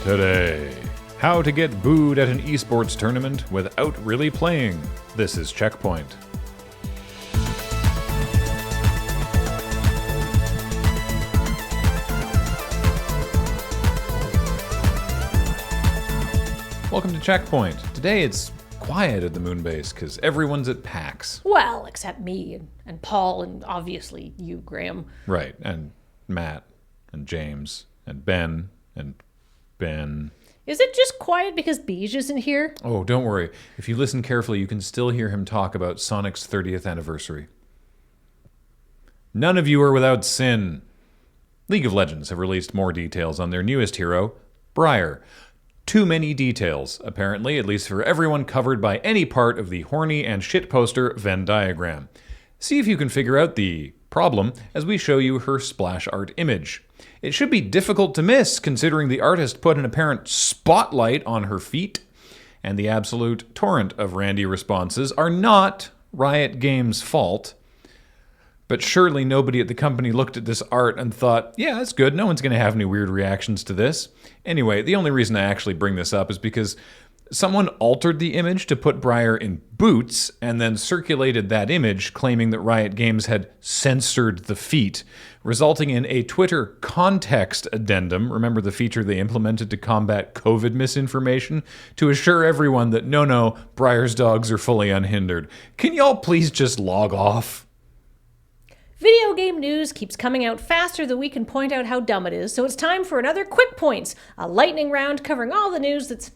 Today, how to get booed at an esports tournament without really playing. This is CheckPoint. Welcome to CheckPoint. Today it's quiet at the Moonbase because everyone's at PAX. Well, except me and Paul and obviously you, Graham. Right, and Matt and James and Ben and Ben. Is it just quiet because Beige isn't here? Oh, don't worry. If you listen carefully, you can still hear him talk about Sonic's 30th anniversary. None of you are without sin. League of Legends have released more details on their newest hero, Briar. Too many details, apparently, at least for everyone covered by any part of the horny and shitposter Venn diagram. See if you can figure out the problem as we show you her splash art image. It should be difficult to miss, considering the artist put an apparent spotlight on her feet, and the absolute torrent of randy responses are not Riot Games' fault. But surely nobody at the company looked at this art and thought, yeah, that's good, no one's going to have any weird reactions to this. Anyway, the only reason I actually bring this up is because someone altered the image to put Briar in boots and then circulated that image claiming that Riot Games had censored the feet, resulting in a Twitter context addendum, remember the feature they implemented to combat COVID misinformation, to assure everyone that no, Briar's dogs are fully unhindered. Can y'all please just log off? Video game news keeps coming out faster than we can point out how dumb it is, so it's time for another Quick Points, a lightning round covering all the news that's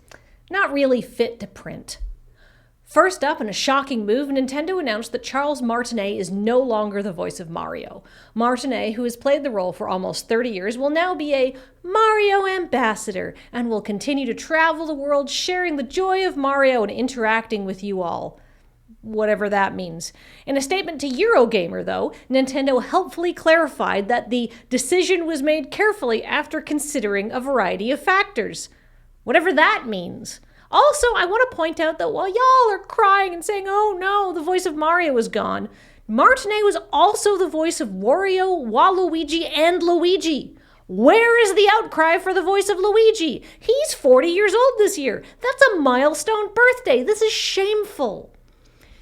not really fit to print. First up, in a shocking move, Nintendo announced that Charles Martinet is no longer the voice of Mario. Martinet, who has played the role for almost 30 years, will now be a Mario ambassador and will continue to travel the world sharing the joy of Mario and interacting with you all. Whatever that means. In a statement to Eurogamer, though, Nintendo helpfully clarified that the decision was made carefully after considering a variety of factors. Whatever that means. Also, I want to point out that while y'all are crying and saying, oh no, the voice of Mario is gone, Martinet was also the voice of Wario, Waluigi, and Luigi. Where is the outcry for the voice of Luigi? He's 40 years old this year. That's a milestone birthday. This is shameful.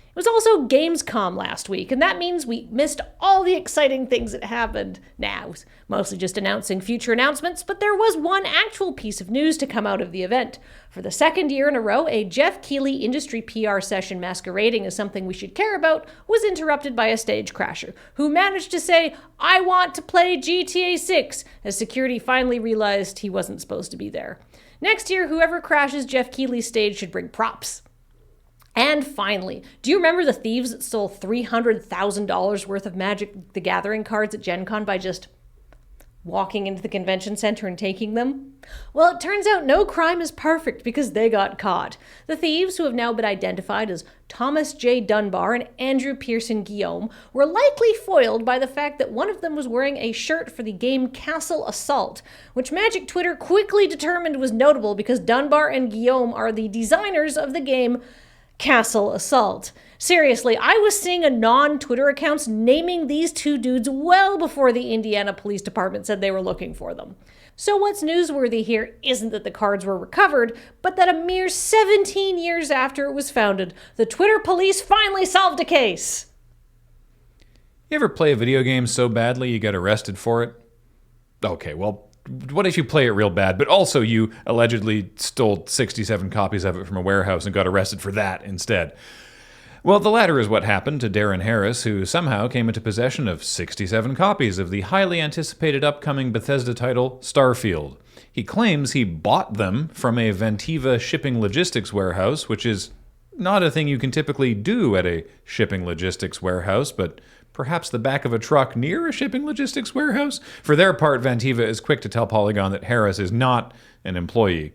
It was also GamesCom last week, and that means we missed all the exciting things that happened. Now, it was mostly just announcing future announcements, but there was one actual piece of news to come out of the event. For the second year in a row, a Jeff Keighley industry PR session masquerading as something we should care about was interrupted by a stage crasher, who managed to say, "I want to play GTA 6, as security finally realized he wasn't supposed to be there. Next year, whoever crashes Jeff Keighley's stage should bring props. And finally, do you remember the thieves that stole $300,000 worth of Magic the Gathering cards at Gen Con by just walking into the convention center and taking them? Well, it turns out no crime is perfect because they got caught. The thieves, who have now been identified as Thomas J. Dunbar and Andrew Pearson Guillaume, were likely foiled by the fact that one of them was wearing a shirt for the game Castle Assault, which Magic Twitter quickly determined was notable because Dunbar and Guillaume are the designers of the game Castle Assault. Seriously, I was seeing a non-Twitter accounts naming these two dudes well before the Indiana Police Department said they were looking for them. So what's newsworthy here isn't that the cards were recovered, but that a mere 17 years after it was founded, the Twitter police finally solved a case. You ever play a video game so badly you get arrested for it? Okay, well, what if you play it real bad, but also you allegedly stole 67 copies of it from a warehouse and got arrested for that instead? Well, the latter is what happened to Darren Harris, who somehow came into possession of 67 copies of the highly anticipated upcoming Bethesda title, Starfield. He claims he bought them from a Ventiva shipping logistics warehouse, which is not a thing you can typically do at a shipping logistics warehouse, but perhaps the back of a truck near a shipping logistics warehouse? For their part, Ventiva is quick to tell Polygon that Harris is not an employee.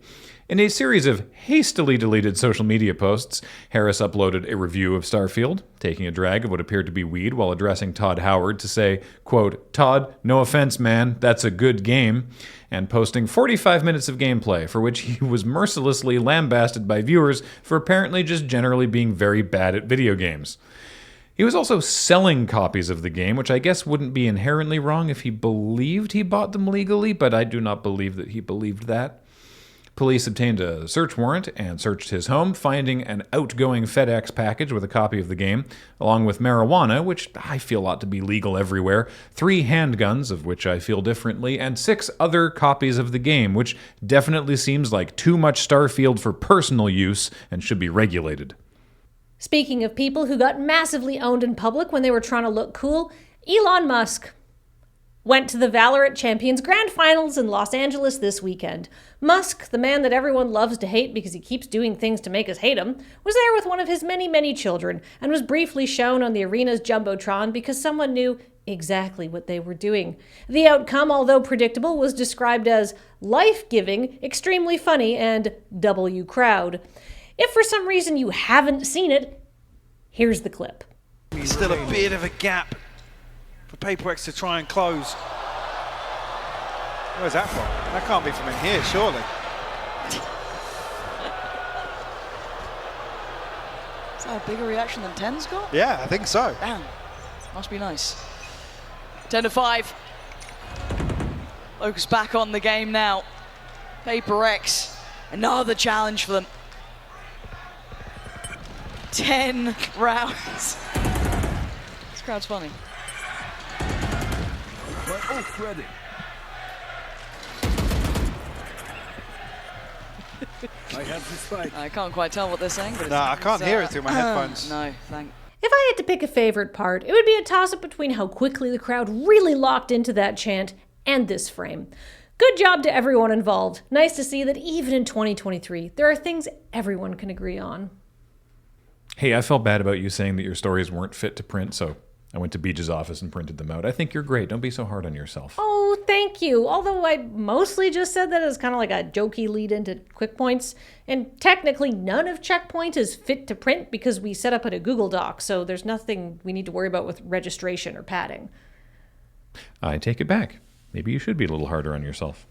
In a series of hastily deleted social media posts, Harris uploaded a review of Starfield, taking a drag of what appeared to be weed while addressing Todd Howard to say, quote, "Todd, no offense, man, that's a good game," and posting 45 minutes of gameplay, for which he was mercilessly lambasted by viewers for apparently just generally being very bad at video games. He was also selling copies of the game, which I guess wouldn't be inherently wrong if he believed he bought them legally, but I do not believe that he believed that. Police obtained a search warrant and searched his home, finding an outgoing FedEx package with a copy of the game, along with marijuana, which I feel ought to be legal everywhere, 3 handguns, of which I feel differently, and 6 other copies of the game, which definitely seems like too much Starfield for personal use and should be regulated. Speaking of people who got massively owned in public when they were trying to look cool, Elon Musk went to the Valorant Champions Grand Finals in Los Angeles this weekend. Musk, the man that everyone loves to hate because he keeps doing things to make us hate him, was there with one of his many, many children and was briefly shown on the arena's Jumbotron because someone knew exactly what they were doing. The outcome, although predictable, was described as life-giving, extremely funny, and W crowd. If for some reason you haven't seen it, here's the clip. Still a bit of a gap for Paper-X to try and close. Where's that from? That can't be from in here, surely. Is that a bigger reaction than 10's got? Yeah, I think so. Damn. Must be nice. 10-5. Focus back on the game now. Paper-X, another challenge for them. 10 rounds. This crowd's funny. Ready. I have this fight. I can't quite tell what they're saying, but No, I can't hear it through my headphones. No, thank. If I had to pick a favorite part, it would be a toss-up between how quickly the crowd really locked into that chant and this frame. Good job to everyone involved. Nice to see that even in 2023, there are things everyone can agree on. Hey, I felt bad about you saying that your stories weren't fit to print, so I went to Beach's office and printed them out. I think you're great. Don't be so hard on yourself. Oh, thank you. Although I mostly just said that as kind of like a jokey lead into quick points. And technically none of CheckPoint is fit to print because we set up in a Google Doc, so there's nothing we need to worry about with registration or padding. I take it back. Maybe you should be a little harder on yourself.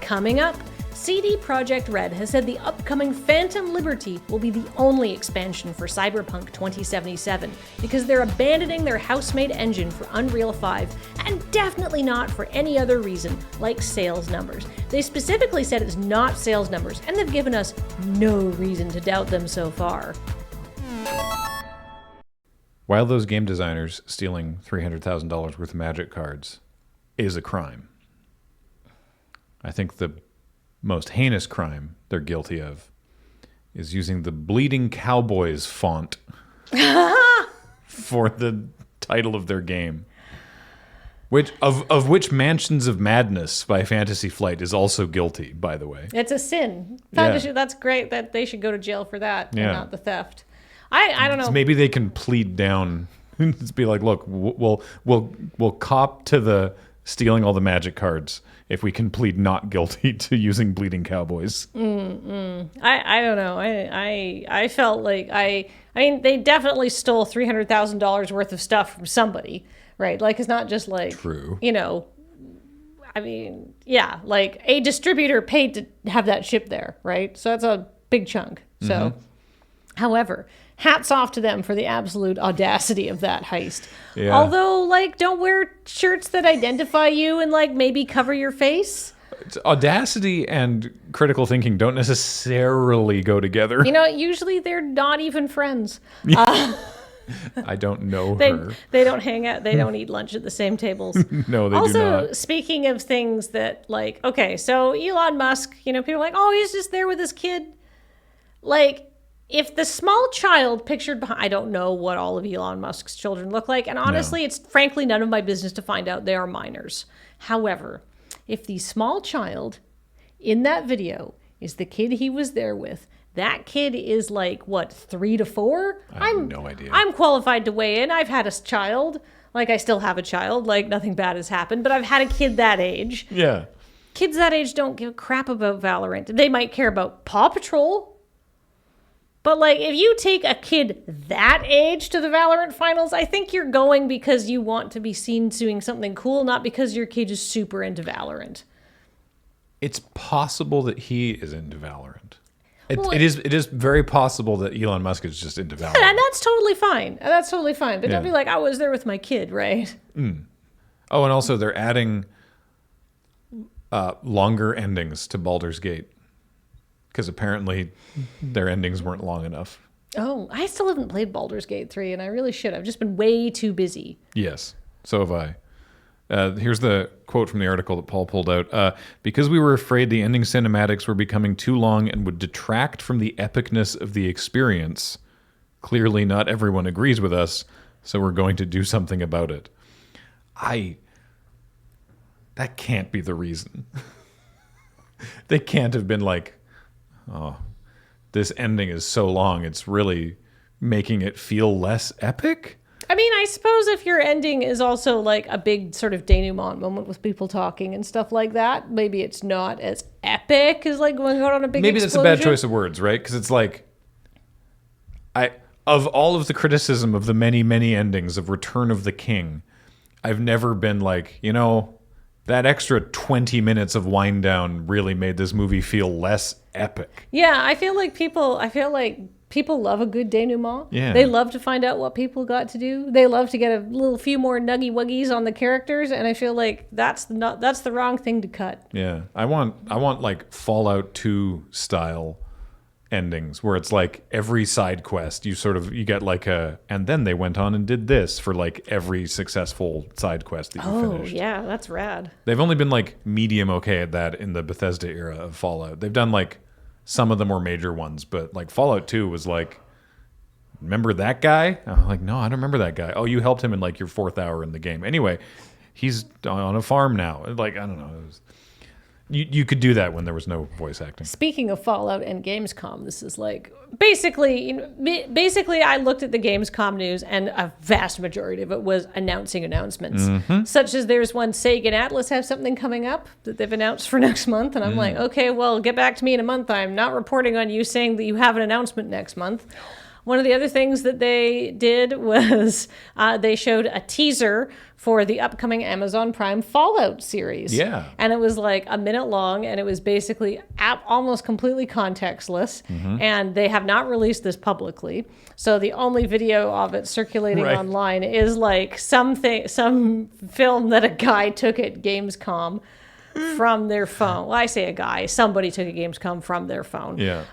Coming up, CD Projekt Red has said the upcoming Phantom Liberty will be the only expansion for Cyberpunk 2077 because they're abandoning their house-made engine for Unreal 5 and definitely not for any other reason like sales numbers. They specifically said it's not sales numbers and they've given us no reason to doubt them so far. While those game designers stealing $300,000 worth of Magic cards is a crime, I think the most heinous crime they're guilty of is using the Bleeding Cowboys font for the title of their game. Which of which Mansions of Madness by Fantasy Flight is also guilty, by the way. It's a sin. Yeah. That's great that they should go to jail for that Yeah. and not the theft. I don't know. So maybe they can plead down. Just be like, look, we'll cop to the stealing all the Magic cards if we can plead not guilty to using Bleeding Cowboys. I don't know. I felt like I mean they definitely stole $300,000 worth of stuff from somebody, right? Like it's not just like True. You know, I mean, yeah, like a distributor paid to have that shipped there, right? So that's a big chunk. So, however, hats off to them for the absolute audacity of that heist. Yeah. Although, like, don't wear shirts that identify you and, like, maybe cover your face. Audacity and critical thinking don't necessarily go together. You know, usually they're not even friends. I don't know her. They don't hang out. They don't eat lunch at the same tables. No, they also, do not. speaking of things that, like, okay, so Elon Musk, you know, people are like, oh, he's just there with his kid. Like, if the small child pictured behind, I don't know what all of Elon Musk's children look like, and honestly, it's frankly none of my business to find out. They are minors. However, if the small child in that video is the kid he was there with, that kid is like, what, 3 to 4? I have no idea. I'm qualified to weigh in. I've had a child. Like, I still have a child. Like, nothing bad has happened, but I've had a kid that age. Yeah. Kids that age don't give a crap about Valorant. They might care about Paw Patrol. But, like, if you take a kid that age to the Valorant finals, I think you're going because you want to be seen doing something cool, not because your kid is super into Valorant. It's possible that he is into Valorant. It is very possible that Elon Musk is just into Valorant. And that's totally fine. But don't be like, I was there with my kid, right? Oh, and also they're adding longer endings to Baldur's Gate because apparently their endings weren't long enough. Oh, I still haven't played Baldur's Gate 3, and I really should. I've just been way too busy. Yes, so have I. Here's the quote from the article that Paul pulled out. Because we were afraid the ending cinematics were becoming too long and would detract from the epicness of the experience. Clearly not everyone agrees with us, so we're going to do something about it. That can't be the reason. They can't have been like, oh, this ending is so long, it's really making it feel less epic? I mean, I suppose if your ending is also like a big sort of denouement moment with people talking and stuff like that, maybe it's not as epic as like going out on a big Maybe explosion. that's a bad choice of words, right? Because it's like, of all of the criticism of the many, many endings of Return of the King, I've never been like, that extra 20 minutes of wind down really made this movie feel less epic. Yeah, I feel like people love a good denouement. Yeah. They love to find out what people got to do. They love to get a few more nuggy wuggies on the characters, and I feel like that's the wrong thing to cut. Yeah. I want like Fallout 2 style endings where it's like every side quest you get like and then they went on and did this for like every successful side quest that you finished. Oh, yeah, that's rad. They've only been like medium okay at that in the Bethesda era of Fallout. They've done like some of the more major ones, but like Fallout 2 was like, remember that guy? I'm like, no, I don't remember that guy. Oh, you helped him in like your 4th hour in the game. Anyway, he's on a farm now. Like, I don't know. You could do that when there was no voice acting. Speaking of Fallout and Gamescom, this is like basically I looked at the Gamescom news, and a vast majority of it was announcing announcements, such as there's one Sega and Atlas have something coming up that they've announced for next month, and I'm like, okay, well, get back to me in a month. I'm not reporting on you saying that you have an announcement next month. One of the other things that they did was they showed a teaser for the upcoming Amazon Prime Fallout series. Yeah. And it was like a minute long, and it was basically almost completely contextless. And they have not released this publicly. So the only video of it circulating online is like some film that a guy took at Gamescom from their phone. Well, I say a guy. Somebody took a Gamescom from their phone. Yeah.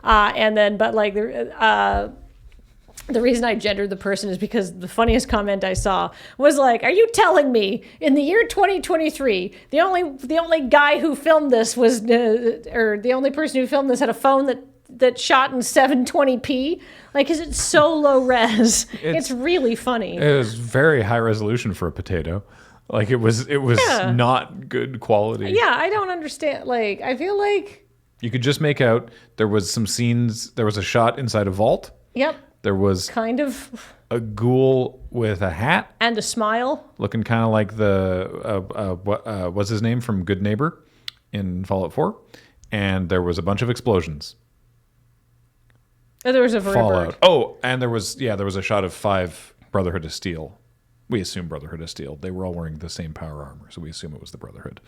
The reason I gendered the person is because the funniest comment I saw was like, "Are you telling me in the year 2023 the only guy who filmed this was or the only person who filmed this had a phone that shot in 720p? Like, is it so low res? It's really funny. It was very high resolution for a potato. Like it was not good quality. Yeah, I don't understand. Like, I feel like you could just make out there was some scenes. There was a shot inside a vault. Yep. There was kind of a ghoul with a hat and a smile, looking kind of like the what's his name from Good Neighbor in Fallout 4, and there was a bunch of explosions. Oh, there was a Fallout. Oh, and there was a shot of 5 Brotherhood of Steel. We assume Brotherhood of Steel. They were all wearing the same power armor, so we assume it was the Brotherhood,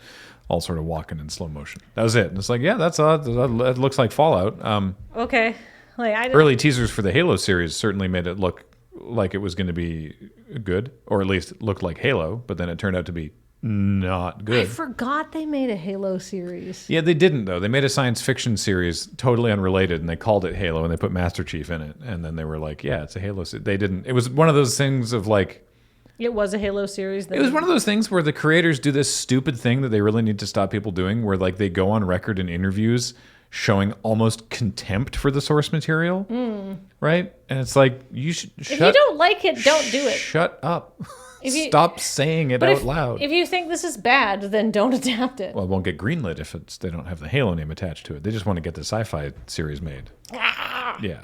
all sort of walking in slow motion. That was it. And it's like, yeah, that looks like Fallout. Okay. Early teasers for the Halo series certainly made it look like it was going to be good, or at least looked like Halo, but then it turned out to be not good. I forgot they made a Halo series. Yeah, they didn't, though. They made a science fiction series totally unrelated, and they called it Halo, and they put Master Chief in it, and then they were like, yeah, it's a Halo series. They didn't. It was one of those things of like... It was a Halo series. It was one of those things where the creators do this stupid thing that they really need to stop people doing, where like they go on record in interviews showing almost contempt for the source material, right? And it's like, you should if you don't like it, don't do it. Shut up. Stop saying it out loud. If you think this is bad, then don't adapt it. Well, it won't get greenlit if they don't have the Halo name attached to it. They just want to get the sci-fi series made. Yeah.